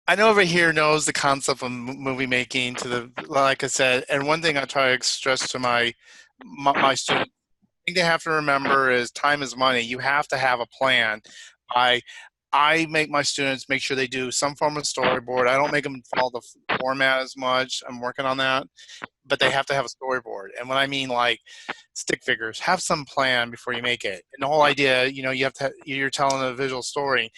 I know over here knows the concept of movie making to the, like I said, and one thing I try to stress to my students, thing they have to remember is time is money. You have to have a plan. I I make my students make sure they do some form of storyboard. I don't make them follow the format as much. I'm working on that, but they have to have a storyboard. And when I mean like stick figures, have some plan before you make it. And the whole idea, you have to you're telling a visual story,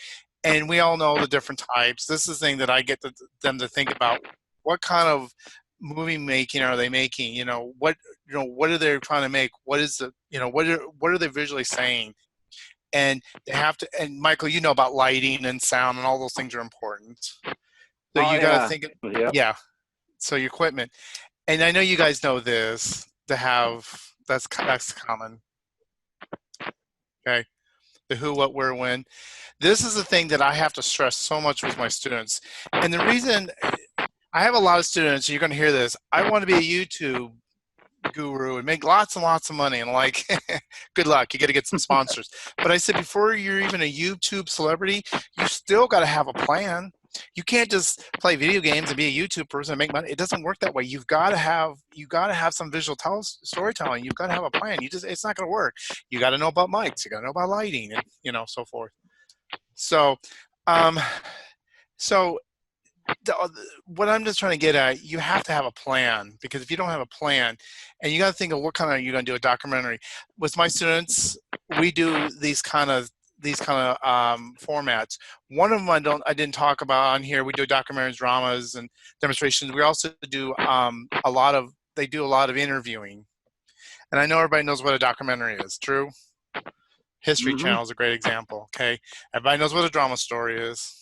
and we all know the different types. This is the thing that I get them to think about. What kind of movie making are they making? What are they trying to make? What is the what are they visually saying? And they have to. And Michael, you know about lighting and sound and all those things are important. So Oh you got to yeah. think, Yep. yeah. So your equipment, and I know you guys know this to have that's common. Okay, the who, what, where, when. This is the thing that I have to stress so much with my students, and the reason I have a lot of students, you're going to hear this. I want to be a YouTube guru and make lots and lots of money, and like, good luck. You got to get some sponsors. But I said before you're even a YouTube celebrity, you still got to have a plan. You can't just play video games and be a YouTube person and make money. It doesn't work that way. You got to have some storytelling. You've got to have a plan. It's not going to work. You got to know about mics. You got to know about lighting, and so forth. So, um, so what I'm just trying to get at, you have to have a plan, because if you don't have a plan, and you got to think of what kind of you're going to do a documentary. With my students, we do these kind of formats. One of them I didn't talk about on here. We do documentaries, dramas, and demonstrations. We also do they do a lot of interviewing, and I know everybody knows what a documentary is. True. History Hmm. Channel is a great example. Okay, everybody knows what a drama story is.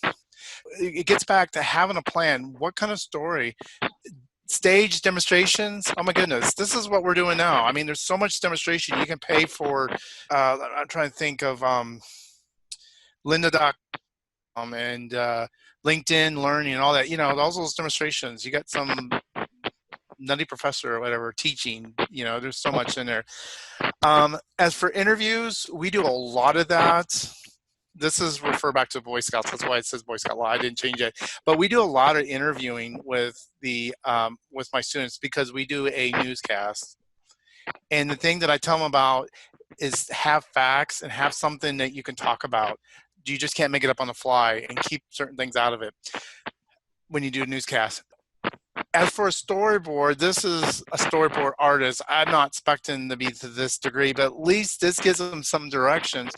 It gets back to having a plan. What kind of story? Stage demonstrations. Oh my goodness, this is what we're doing now. I mean, there's so much demonstration you can pay for. I'm trying to think of Lynda.com and LinkedIn Learning and all that. All those demonstrations. You got some nutty professor or whatever teaching. There's so much in there. As for interviews, we do a lot of that. This is refer back to Boy Scouts. That's why it says Boy Scout Law. I didn't change it, but we do a lot of interviewing with my students, because we do a newscast. And the thing that I tell them about is have facts and have something that you can talk about. You just can't make it up on the fly, and keep certain things out of it when you do a newscast. As for a storyboard, this is a storyboard artist. I'm not expecting to be to this degree, but at least this gives them some directions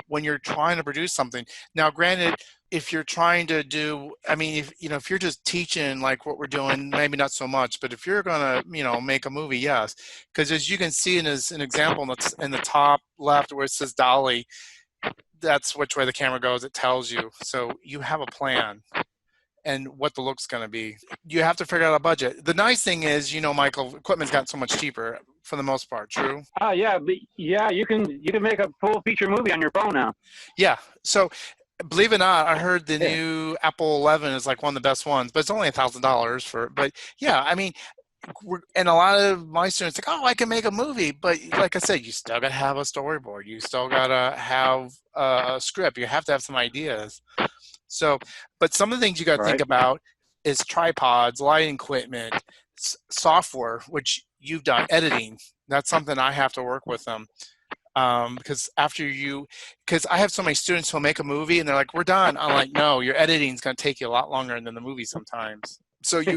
when you're trying to produce something. Now, granted, if you're trying to do, I mean, if you're just teaching like what we're doing, maybe not so much. But if you're gonna, make a movie, yes, because as you can see as an example in the top left where it says Dolly, that's which way the camera goes. It tells you, so you have a plan and what the look's going to be. You have to figure out a budget. The nice thing is, Michael, equipment's gotten so much cheaper for the most part. True. Oh yeah, but yeah, you can make a full feature movie on your phone now. Yeah. So believe it or not, I heard the Yeah. new Apple 11 is like one of the best ones, but it's only $1,000 for. But yeah, I mean, and a lot of my students like, oh, I can make a movie, but like I said, you still got to have a storyboard. You still got to have a script. You have to have some ideas. So, but some of the things you got to think Right. about is tripods, lighting equipment, software, which you've done, editing. That's something I have to work with them. Because because I have so many students who'll make a movie and they're like, we're done. I'm like, no, your editing is going to take you a lot longer than the movie sometimes. So Yeah.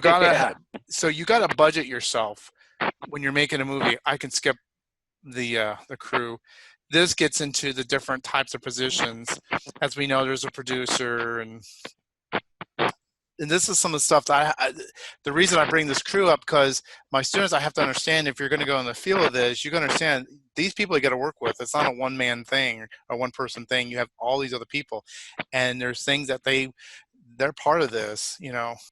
you gotta budget yourself when you're making a movie. I can skip the crew. This gets into the different types of positions. As we know, there's a producer, and this is some of the stuff that the reason I bring this crew up, because my students, I have to understand, if you're going to go in the field of this, you got to understand these people you got to work with. It's not a one man thing or one person thing. You have all these other people, and there's things that they're part of this.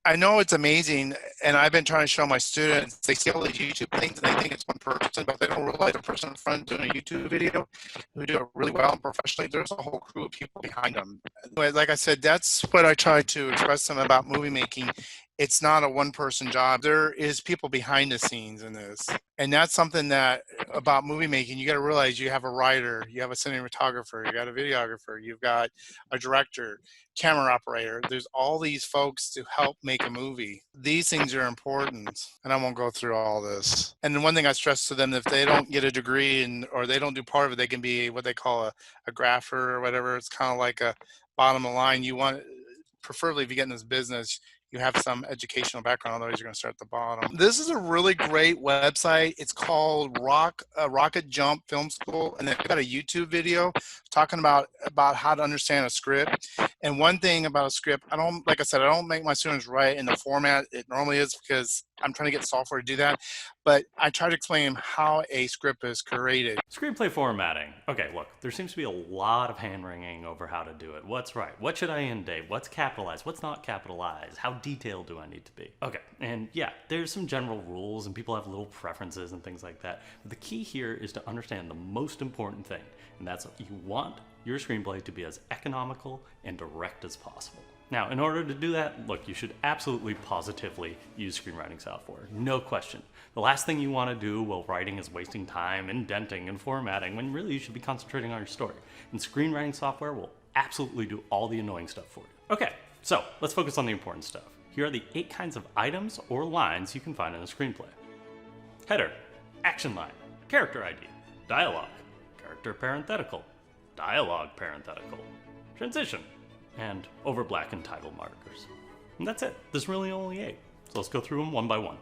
I know it's amazing, and I've been trying to show my students. They see all these YouTube things and they think it's one person, but they don't realize the person in front doing a YouTube video who do it really well and professionally. There's a whole crew of people behind them. But like I said, that's what I try to express to them about movie making. It's not a one-person job. There is people behind the scenes in this. And that's something that about movie making, you got to realize you have a writer, you have a cinematographer, you got a videographer, you've got a director, camera operator. There's all these folks to help make a movie. These things are important, and I won't go through all this. And the one thing I stress to them, if they don't get a degree or they don't do part of it, they can be what they call a grapher or whatever. It's kind of like a bottom of the line. You want, preferably if you get in this business, you have some educational background, otherwise you're going to start at the bottom. This is a really great website. It's called Rocket Jump Film School, and they've got a YouTube video talking about how to understand a script. And one thing about a script, like I said, I don't make my students write in the format it normally is because I'm trying to get software to do that. But I try to explain how a script is created. Screenplay formatting. Okay, look, there seems to be a lot of hand-wringing over how to do it. What's right? What should I indate? What's capitalized? What's not capitalized? How detailed do I need to be? Okay, and yeah, there's some general rules and people have little preferences and things like that. But the key here is to understand the most important thing, and that's you want your screenplay to be as economical and direct as possible. Now, in order to do that, look, you should absolutely positively use screenwriting software. No question. The last thing you want to do while writing is wasting time indenting and formatting when really you should be concentrating on your story. And screenwriting software will absolutely do all the annoying stuff for you. Okay, so let's focus on the important stuff. Here are the 8 kinds of items or lines you can find in a screenplay. Header, action line, character ID, dialogue, character parenthetical, dialogue parenthetical, transition, and over black and title markers. And that's it. There's really only 8. So let's go through them one by one.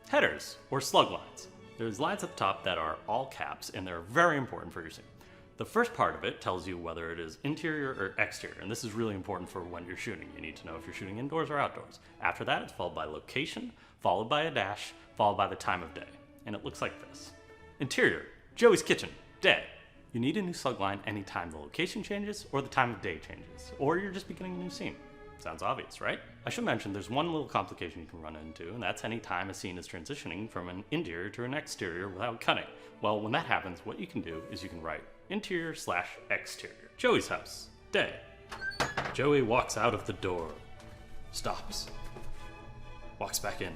Headers, or slug lines. There's lines at the top that are all caps, and they're very important for your scene. The first part of it tells you whether it is interior or exterior, and this is really important for when you're shooting. You need to know if you're shooting indoors or outdoors. After that, it's followed by location, followed by a dash, followed by the time of day. And it looks like this. Interior, Joey's kitchen, day. You need a new slug line anytime the location changes or the time of day changes, or you're just beginning a new scene. Sounds obvious, right? I should mention there's one little complication you can run into, and that's any time a scene is transitioning from an interior to an exterior without cutting. Well, when that happens, what you can do is you can write interior/exterior. Joey's house, day. Joey walks out of the door, stops, walks back in,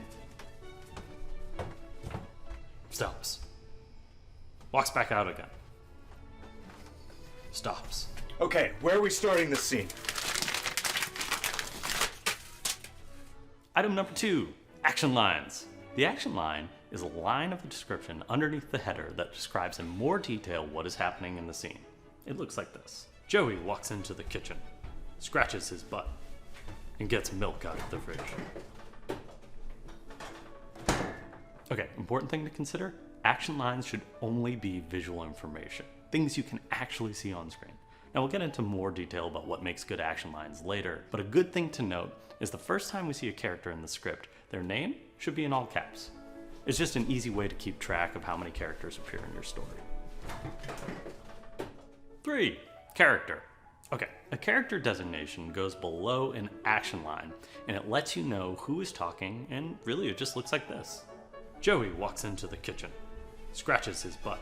stops, walks back out again, stops. Okay, where are we starting this scene? Item number 2, action lines. The action line is a line of the description underneath the header that describes in more detail what is happening in the scene. It looks like this. Joey walks into the kitchen, scratches his butt, and gets milk out of the fridge. Okay, important thing to consider, action lines should only be visual information, things you can actually see on screen. Now we'll get into more detail about what makes good action lines later, but a good thing to note is the first time we see a character in the script, their name should be in all caps. It's just an easy way to keep track of how many characters appear in your story. 3, character. Okay, a character designation goes below an action line, and it lets you know who is talking, and really it just looks like this. Joey walks into the kitchen, scratches his butt,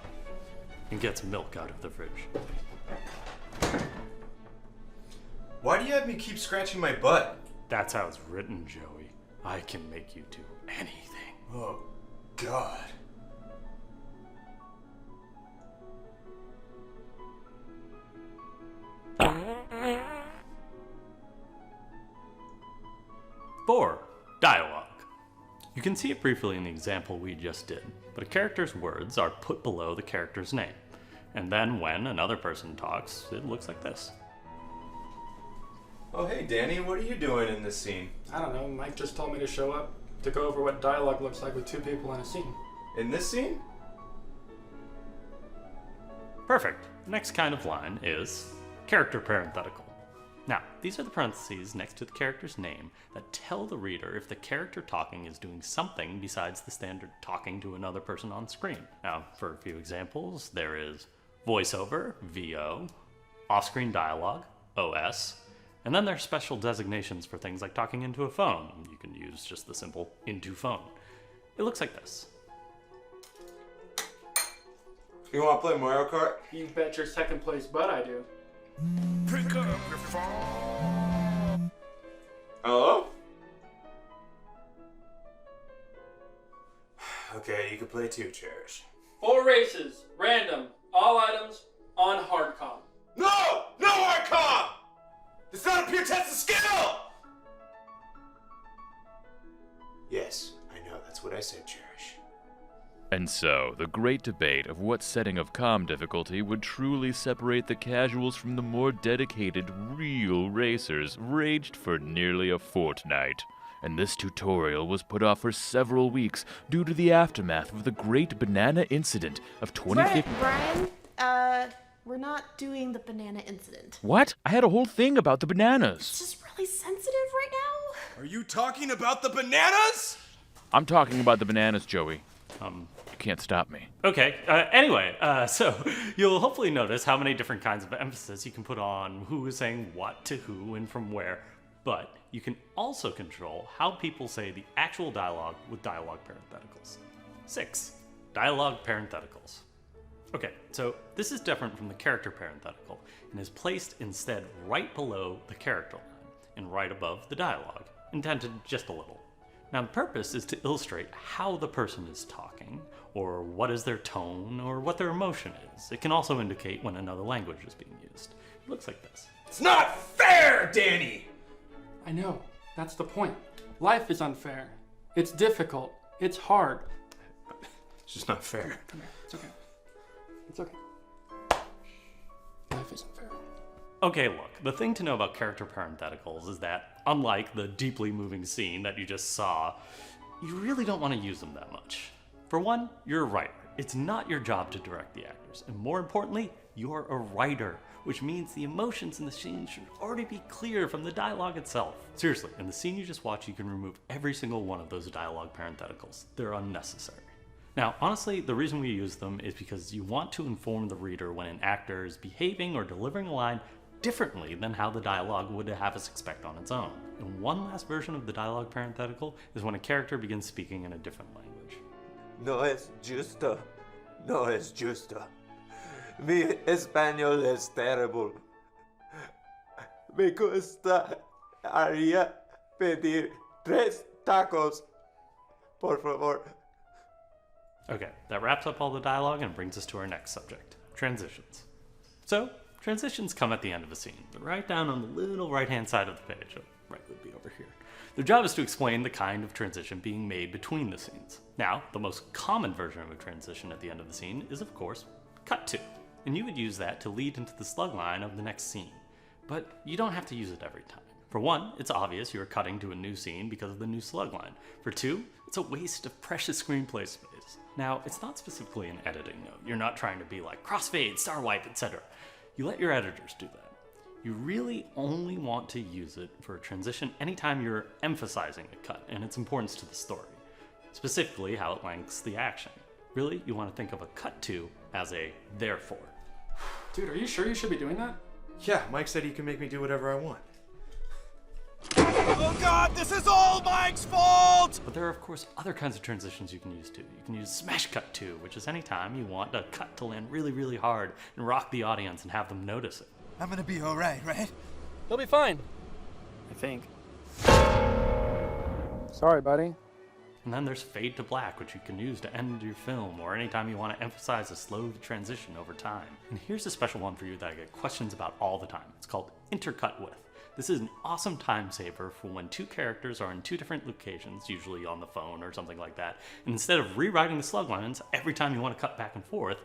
and gets milk out of the fridge. Why do you have me keep scratching my butt? That's how it's written, Joey. I can make you do anything. Oh, God. Four, dialogue. You can see it briefly in the example we just did, but a character's words are put below the character's name. And then when another person talks, it looks like this. Oh, hey, Danny, what are you doing in this scene? I don't know, Mike just told me to show up to go over what dialogue looks like with 2 people in a scene. In this scene? Perfect. The next kind of line is character parenthetical. Now, these are the parentheses next to the character's name that tell the reader if the character talking is doing something besides the standard talking to another person on screen. Now, for a few examples, there is voiceover, VO, off-screen dialogue, OS, and then there are special designations for things like talking into a phone. You can use just the simple into phone. It looks like this. You want to play Mario Kart? You bet your second place butt I do. Pick up your phone. Hello? play too, Cherish. 4 races, random, all items, on hardcom. No! No Archon! It's not a pure test of skill! Yes, I know, that's what I said, Cherish. And so, the great debate of what setting of comm difficulty would truly separate the casuals from the more dedicated, real racers raged for nearly a fortnight. And this tutorial was put off for several weeks due to the aftermath of the Great Banana Incident of 2015. Brian, we're not doing the banana incident. What? I had a whole thing about the bananas. It's just really sensitive right now. Are you talking about the bananas? I'm talking about the bananas, Joey. You can't stop me. Okay, anyway, so you'll hopefully notice how many different kinds of emphasis you can put on who is saying what to who and from where, but you can also control how people say the actual dialogue with dialogue parentheticals. 6. Dialogue parentheticals. Okay, so this is different from the character parenthetical and is placed instead right below the character line and right above the dialogue, indented just a little. Now the purpose is to illustrate how the person is talking, or what is their tone, or what their emotion is. It can also indicate when another language is being used. It looks like this. It's not fair, Danny! I know, that's the point. Life is unfair. It's difficult. It's hard. It's just not fair. Come here, it's okay. It's okay. Life isn't fair. Okay, look, the thing to know about character parentheticals is that, unlike the deeply moving scene that you just saw, you really don't want to use them that much. For one, you're a writer. It's not your job to direct the actors. And more importantly, you're a writer, which means the emotions in the scene should already be clear from the dialogue itself. Seriously, in the scene you just watched, you can remove every single one of those dialogue parentheticals. They're unnecessary. Now, honestly, the reason we use them is because you want to inform the reader when an actor is behaving or delivering a line differently than how the dialogue would have us expect on its own. And one last version of the dialogue parenthetical is when a character begins speaking in a different language. No es justo. No es justo. Mi español es terrible. Me gustaría pedir 3 tacos, por favor. Okay, that wraps up all the dialogue and brings us to our next subject, transitions. So, transitions come at the end of a scene. They're right down on the little right-hand side of the page. Oh, right would be over here. Their job is to explain the kind of transition being made between the scenes. Now, the most common version of a transition at the end of the scene is, of course, cut to. And you would use that to lead into the slug line of the next scene. But you don't have to use it every time. For one, it's obvious you're cutting to a new scene because of the new slug line. For two, it's a waste of precious screenplay space. Now, it's not specifically an editing note. You're not trying to be like crossfade, star wipe, etc. You let your editors do that. You really only want to use it for a transition anytime you're emphasizing a cut and its importance to the story, specifically how it links the action. Really, you want to think of a cut to as a therefore. Dude, are you sure you should be doing that? Yeah, Mike said he can make me do whatever I want. Oh God, this is all Mike's fault! But there are, of course, other kinds of transitions you can use too. You can use smash cut to, which is anytime you want a cut to land really, really hard and rock the audience and have them notice it. I'm gonna be alright, right? He'll be fine. I think. Sorry, buddy. And then there's fade to black, which you can use to end your film, or anytime you want to emphasize a slow transition over time. And here's a special one for you that I get questions about all the time. It's called intercut with. This is an awesome time saver for when two characters are in two different locations, usually on the phone or something like that. And instead of rewriting the slug lines every time you want to cut back and forth,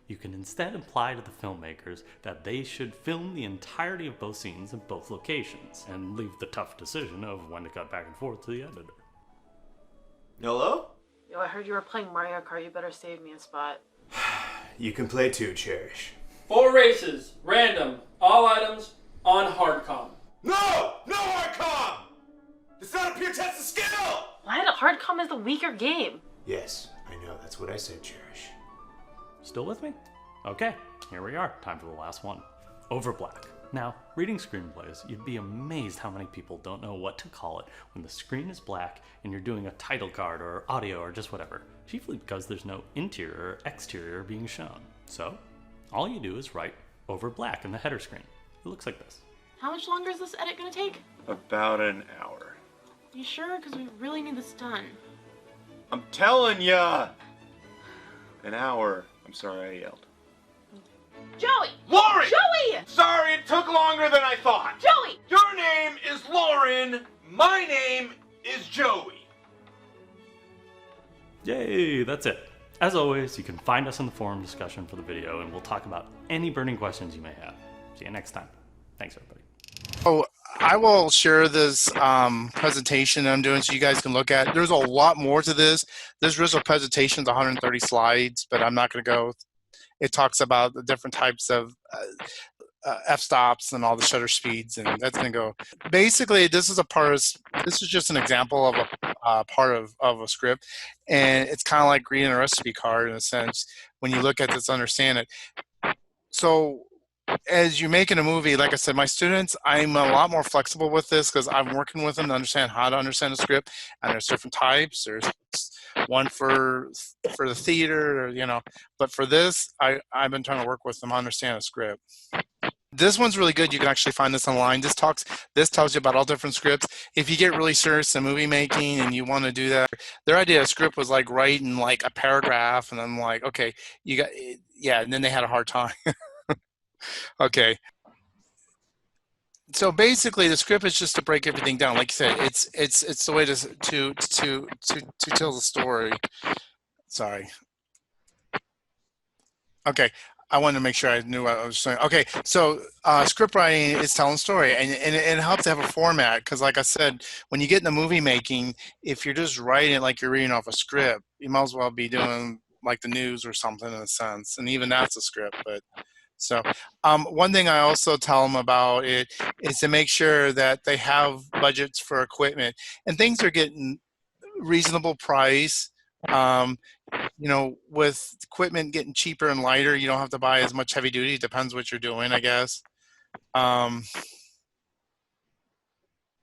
you can instead imply to the filmmakers that they should film the entirety of both scenes in both locations, and leave the tough decision of when to cut back and forth to the editor. Hello? Yo, I heard you were playing Mario Kart. You better save me a spot. You can play too, Cherish. 4 races, random, all items, on hardcom. No! No Archon! It's not a pure test of skill! What? Hardcom is the weaker game. Yes, I know, that's what I said, Cherish. Still with me? Okay, here we are. Time for the last one. Over black. Now, reading screenplays, you'd be amazed how many people don't know what to call it when the screen is black and you're doing a title card or audio or just whatever, chiefly because there's no interior or exterior being shown. So, all you do is write over black in the header screen. It looks like this. How much longer is this edit gonna take? About an hour. You sure? Because we really need this done. I'm telling ya! An hour. I'm sorry I yelled. Joey! Lauren! Joey! Sorry it took longer than I thought. Joey! Your name is Lauren. My name is Joey. Yay, that's it. As always, you can find us in the forum discussion for the video, and we'll talk about any burning questions you may have. See you next time. Thanks, everybody. Oh, I will share this presentation I'm doing so you guys can look at. There's a lot more to this. This original presentation is 130 slides, but I'm not going to go. It talks about the different types of f-stops and all the shutter speeds, and that's going to go. Basically, this is just an example of a part of a script, and it's kind of like reading a recipe card in a sense when you look at this, understand it. So as you're making a movie, like I said, my students, I'm a lot more flexible with this because I'm working with them to understand how to understand a script, and there's different types. There's one for the theater, but for this, I've been trying to work with them to understand a script. This one's really good. You can actually find this online. This tells you about all different scripts. If you get really serious in movie making and you want to do that, their idea of script was like writing like a paragraph, and I'm like, okay, and then they had a hard time. Okay. So basically, the script is just to break everything down. Like you said, it's the way to tell the story. Sorry. Okay. I wanted to make sure I knew what I was saying. Okay, so script writing is telling story, and it helps to have a format because, like I said, when you get into movie making, if you're just writing it like you're reading off a script, you might as well be doing like the news or something in a sense, and even that's a script. But so one thing I also tell them about it is to make sure that they have budgets for equipment and things are getting reasonable price. With equipment getting cheaper and lighter, you don't have to buy as much heavy duty. It depends what you're doing, I guess.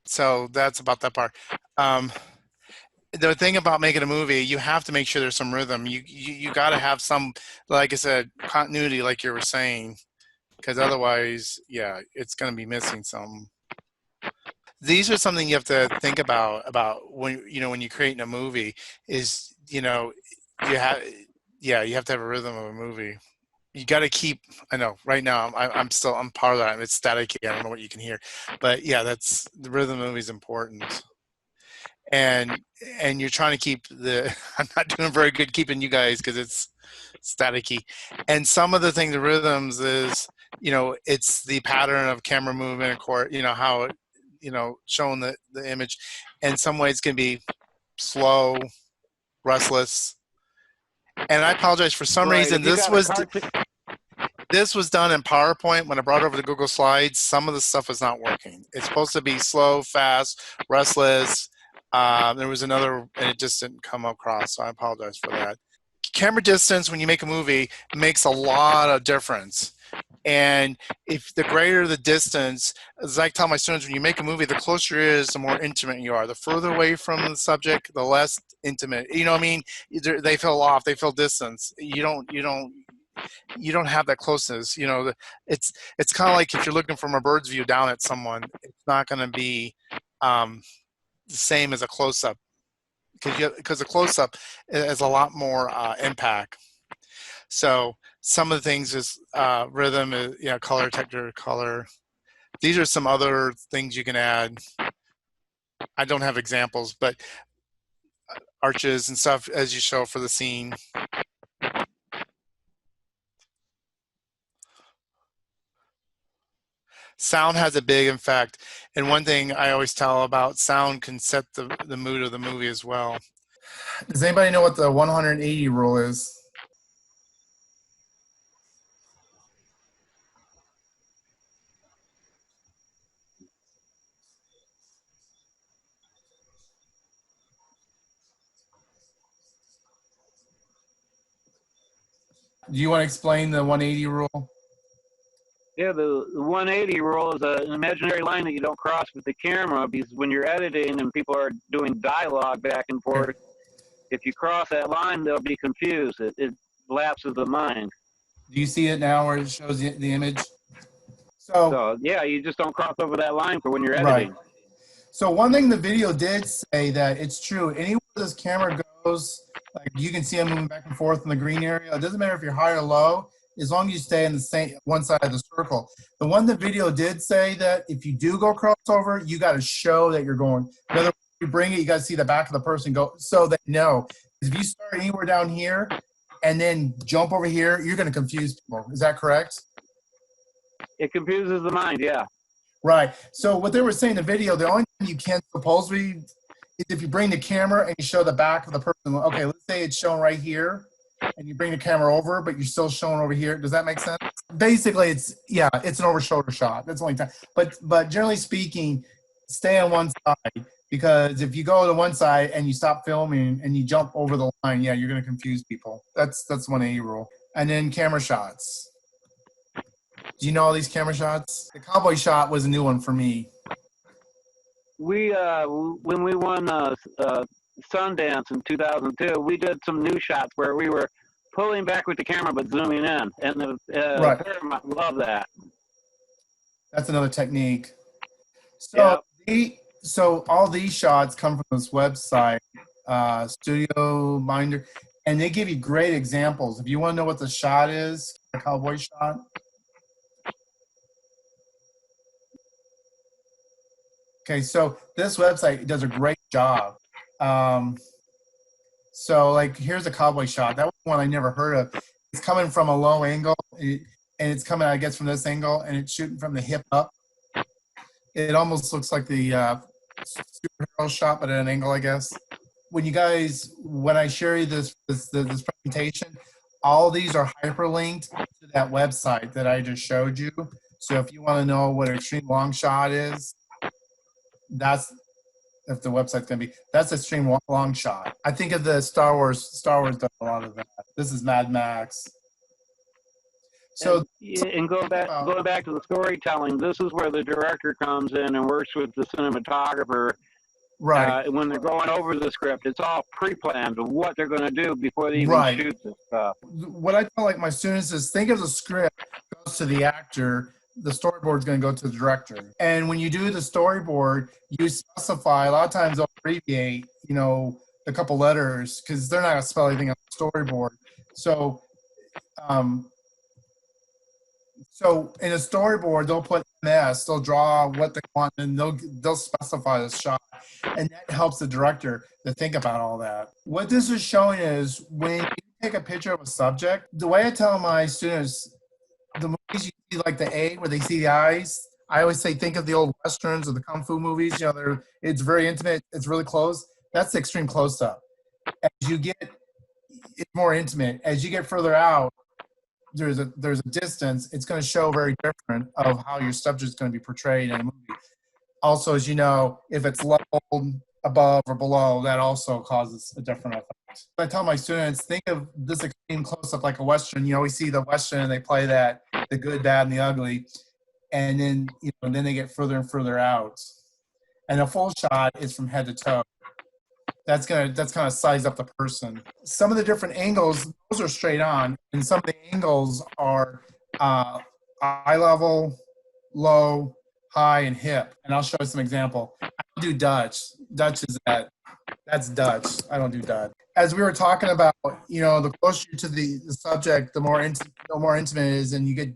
So that's about that part. The thing about making a movie, you have to make sure there's some rhythm. You got to have some, like I said, continuity, like you were saying, because otherwise, yeah, it's going to be missing some. These are something you have to think about when you're creating a movie. Is you have to have a rhythm of a movie. You got to keep. I know right now I'm part of that. It's static. I don't know what you can hear, but yeah, that's the rhythm of the movie is important. And you're trying to keep I'm not doing very good keeping you guys because it's staticky. And some of the thing, the rhythms is, it's the pattern of camera movement, how it, showing the image. And some ways can be slow, restless. And I apologize for some reason. This was done in PowerPoint. When I brought it over to Google Slides, some of the stuff was not working. It's supposed to be slow, fast, restless. There was another, and it just didn't come across, so I apologize for that. Camera distance, when you make a movie, makes a lot of difference. And if the greater the distance, as I tell my students, when you make a movie, the closer it is, the more intimate you are. The further away from the subject, the less intimate. You know what I mean? They feel off. They feel distance. You don't have that closeness. It's kind of like if you're looking from a bird's view down at someone, it's not going to be the same as a close-up because a close-up has a lot more impact. So some of the things is rhythm, color, texture, color. These are some other things you can add. I don't have examples, but arches and stuff as you show for the scene. Sound has a big effect, and one thing I always tell about sound can set the mood of the movie as well. Does anybody know what the 180 rule is? Do you want to explain the 180 rule? Yeah, the 180 rule is an imaginary line that you don't cross with the camera, because when you're editing and people are doing dialogue back and forth, if you cross that line, they'll be confused. It lapses the mind. Do you see it now where it shows the image? So yeah, you just don't cross over that line for when you're editing. Right. So one thing the video did say that it's true. Anywhere this camera goes, shadows, like you can see them moving back and forth in the green area. It doesn't matter if you're high or low, as long as you stay in the same one side of the circle. The one the video did say that if you do go crossover, you got to show that you're going. In other words, you bring it, you got to see the back of the person go, so they know. If you start anywhere down here and then jump over here, you're going to confuse people. Is that correct? It confuses the mind, yeah. Right. So what they were saying in the video, the only thing you can supposedly is if you bring the camera and you show the back of the person. Okay, let's say it's shown right here, and you bring the camera over, but you're still showing over here. Does that make sense? Basically, it's an over shoulder shot. That's the only time. But generally speaking, stay on one side, because if you go to one side and you stop filming and you jump over the line, yeah, you're going to confuse people. That's 180 rule. And then camera shots. Do you know all these camera shots? The cowboy shot was a new one for me. We when we won Sundance in 2002, we did some new shots where we were pulling back with the camera but zooming in, and the Right. Paramount loved that. That's another technique. So so all these shots come from this website, Studio Minder, and they give you great examples. If you want to know what the shot is, a cowboy shot. Okay, so this website does a great job. So like, here's a cowboy shot. That was one I never heard of. It's coming from a low angle, and it's coming, I guess, from this angle, and it's shooting from the hip up. It almost looks like the superhero shot, but at an angle, I guess. When I share you this presentation, all these are hyperlinked to that website that I just showed you. So if you want to know what an extreme long shot is, that's if the website's going to be, that's extreme long shot. I think of the Star Wars does a lot of that. This is Mad Max. So and going back to the storytelling, this is where the director comes in and works with the cinematographer. Right. When they're going over the script, it's all pre-planned of what they're going to do before they even shoot this stuff. What I tell like my students is, think of the script goes to the actor, the storyboard is going to go to the director. And when you do the storyboard, you specify, a lot of times they'll abbreviate, a couple letters, because they're not going to spell anything on the storyboard. So in a storyboard, they'll put MS, they'll draw what they want, and they'll specify the shot. And that helps the director to think about all that. What this is showing is, when you take a picture of a subject, the way I tell my students, the movies you see, like the A, where they see the eyes, I always say, think of the old Westerns or the Kung Fu movies. It's very intimate, it's really close. That's the extreme close-up. As you get, it's more intimate. As you get further out, there's a distance. It's going to show very different of how your subject is going to be portrayed in a movie. Also, as you know, if it's leveled above or below, that also causes a different effect. I tell my students, think of this extreme close-up like a Western. We see the Western and they play that, the good, bad, and the ugly. And then, then they get further and further out. And a full shot is from head to toe. That's kind of size up the person. Some of the different angles, those are straight on, and some of the angles are eye level, low, high, and hip. And I'll show you some example. I don't do Dutch. Dutch is that's Dutch. I don't do Dutch. As we were talking about, the closer to the subject, the more intimate it is, and you get,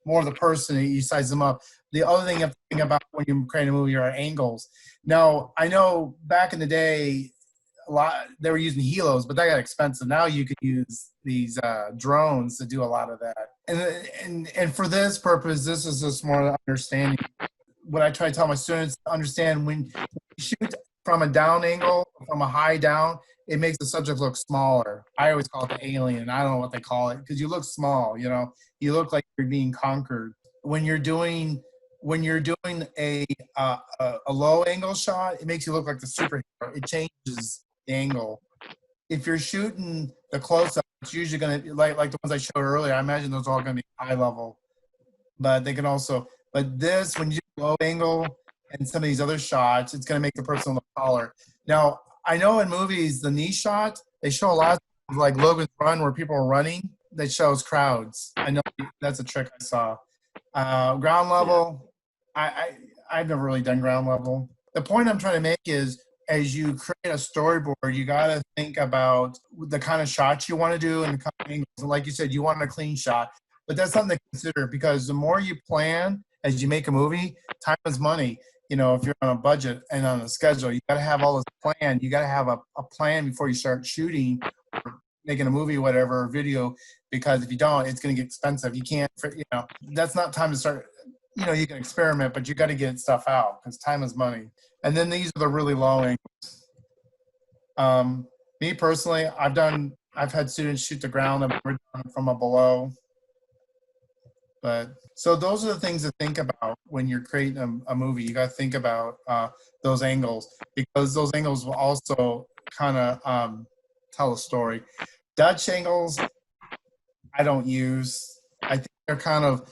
more of the person, you size them up. The other thing you have to think about when you create a movie are angles. Now, I know back in the day, they were using helos, but that got expensive. Now you could use these drones to do a lot of that. And for this purpose, this is just more understanding. What I try to tell my students to understand, when you shoot from a down angle, from a high down, it makes the subject look smaller. I always call it the alien. I don't know what they call it, because you look small. You look like you're being conquered. When you're doing a low angle shot, it makes you look like the superhero. It changes the angle. If you're shooting the close-up, it's usually going to be like the ones I showed earlier. I imagine those are all going to be high level, but they can also. But this, when you do low angle and some of these other shots, it's going to make the person look taller. Now, I know in movies, the knee shot, they show a lot of, like Logan's Run, where people are running. That shows crowds. I know that's a trick I saw. Ground level, I've never really done ground level. The point I'm trying to make is, as you create a storyboard, you got to think about the kind of shots you want to do and the kind of angles. And like you said, you want a clean shot, but that's something to consider because the more you plan as you make a movie, time is money. You know, if you're on a budget and on a schedule, you got to have all this plan. You got to have a plan before you start shooting or making a movie, whatever, or video, because if you don't, it's going to get expensive. You can't, you know, that's not time to start. You know, you can experiment, but you got to get stuff out because time is money. And then these are the really low angles. Me personally, I've had students shoot the ground. I've never done it from a below. But so those are the things to think about when you're creating a movie. You got to think about those angles because those angles will also kind of tell a story. Dutch angles, I don't use. I think they're kind of.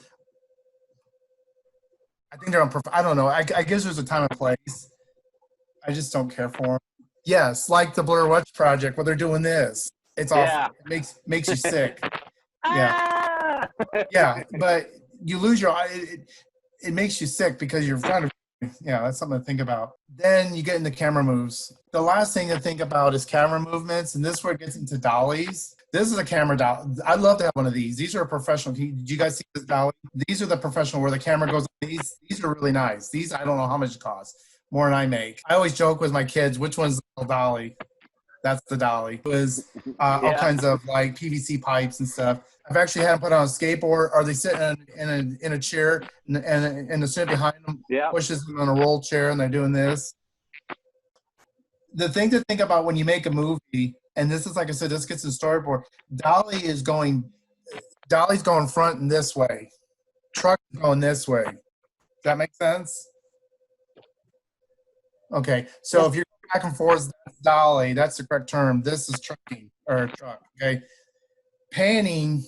I think they're on. I don't know. I guess there's a time and place. I just don't care for them. Yes, like the Blair Witch Project, where they're doing this. It's awful. Yeah. It makes you sick. Yeah. Yeah, but you lose your it makes you sick because you're trying to that's something to think about. Then you get into camera moves. The last thing to think about is camera movements, and this is where it gets into dollies. This is a camera dolly. I'd love to have one of these. These are a professional. Did you guys see this dolly? These are the professional where the camera goes. These are really nice. These I don't know how much it costs. More than I make. I always joke with my kids, which one's the dolly? That's the dolly. It was all kinds of like PVC pipes and stuff. I've actually had them put on a skateboard, or they sit in a chair, and the student behind them pushes them on a roll chair, and they're doing this. The thing to think about when you make a movie, and this is like I said, this gets to the storyboard. Dolly's going front and this way. Truck is going this way. Does that make sense? Okay, so if you're back and forth, that's dolly. That's the correct term. This is trucking or truck. Okay, panning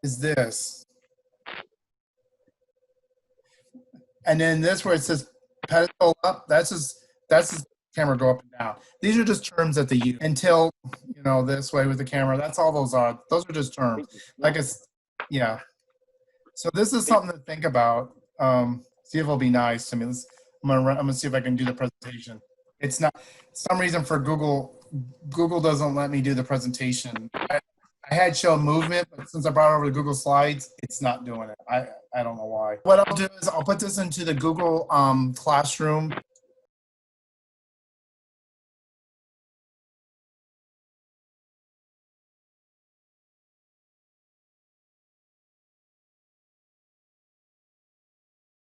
is this, and then this where it says pedestal up. That's just camera go up and down. These are just terms that they use. And tilt, this way with the camera. That's all those are. Those are just terms. Like it's So this is something to think about. See if it'll be nice to me. I'm gonna see if I can do the presentation. It's not some reason for Google doesn't let me do the presentation. I had shown movement, but since I brought it over to Google Slides, it's not doing it. I don't know why. What I'll do is I'll put this into the Google Classroom